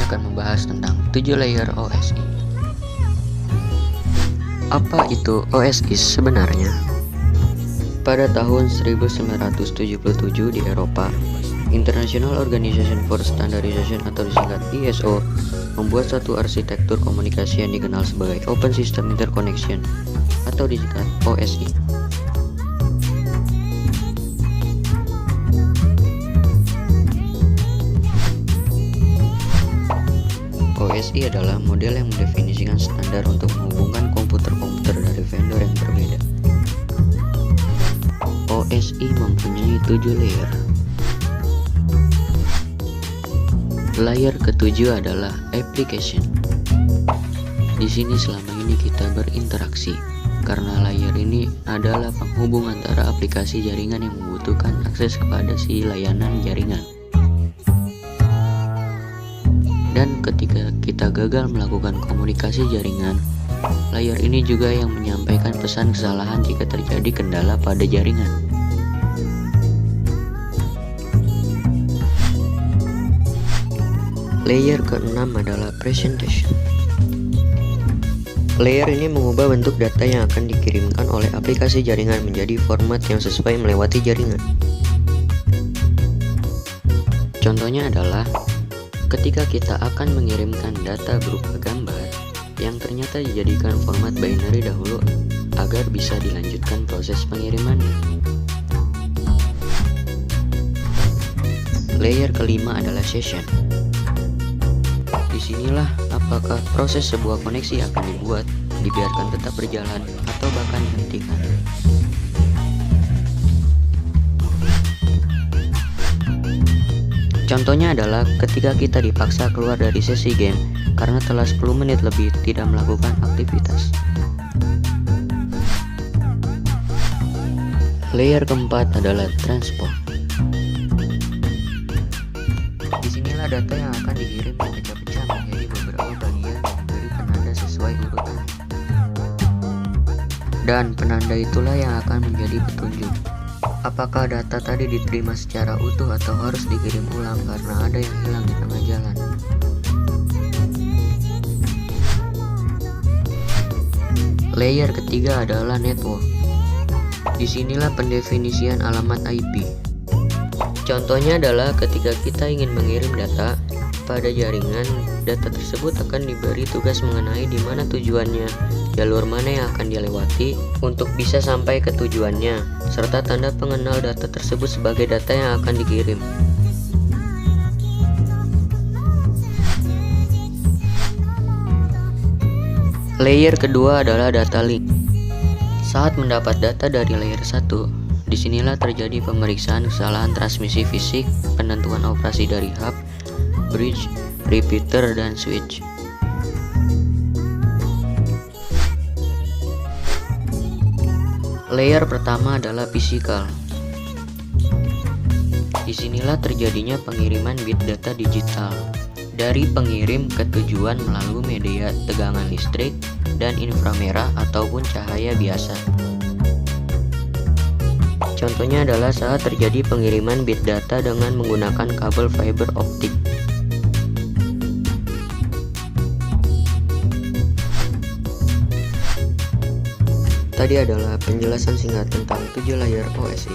akan membahas tentang 7 layer OSI. Apa itu OSI sebenarnya? Pada tahun 1977 di Eropa, International Organization for Standardization atau disingkat ISO membuat satu arsitektur komunikasi yang dikenal sebagai Open System Interconnection atau disingkat OSI. OSI adalah model yang mendefinisikan standar untuk menghubungkan komputer-komputer dari vendor yang berbeda. OSI mempunyai 7 layer. Layer ketujuh adalah application. Di sini selama ini kita berinteraksi, karena layer ini adalah penghubung antara aplikasi jaringan yang membutuhkan akses kepada si layanan jaringan. Dan ketika kita gagal melakukan komunikasi jaringan, layer ini juga yang menyampaikan pesan kesalahan jika terjadi kendala pada jaringan. Layer keenam adalah presentation. Layer ini mengubah bentuk data yang akan dikirimkan oleh aplikasi jaringan menjadi format yang sesuai melewati jaringan. Contohnya adalah ketika kita akan mengirimkan data berupa gambar yang ternyata dijadikan format binary dahulu agar bisa dilanjutkan proses pengirimannya. Layer kelima adalah session. Disinilah apakah proses sebuah koneksi akan dibuat, dibiarkan tetap berjalan, atau bahkan dihentikan. Contohnya adalah ketika kita dipaksa keluar dari sesi game karena telah 10 menit lebih tidak melakukan aktivitas. Layer keempat adalah transport. Disinilah data yang akan dikirim dipecah-pecah menjadi beberapa bagian dan diberi penanda sesuai urutan. Dan penanda itulah yang akan menjadi petunjuk apakah data tadi diterima secara utuh atau harus dikirim ulang karena ada yang hilang di tengah jalan. Layer ketiga adalah network. Disinilah pendefinisian alamat IP. Contohnya adalah ketika kita ingin mengirim data pada jaringan, data tersebut akan diberi tugas mengenai di mana tujuannya, jalur mana yang akan dilewati untuk bisa sampai ke tujuannya, serta tanda pengenal data tersebut sebagai data yang akan dikirim. Layer kedua adalah data link. Saat mendapat data dari layer 1, disinilah terjadi pemeriksaan kesalahan transmisi fisik, penentuan operasi dari hub, bridge, repeater, dan switch. Layer pertama adalah physical. Disinilah terjadinya pengiriman bit data digital dari pengirim ke tujuan melalui media tegangan listrik dan inframerah ataupun cahaya biasa. Contohnya adalah saat terjadi pengiriman bit data dengan menggunakan kabel fiber optik. Tadi adalah penjelasan singkat tentang 7 layer OSI.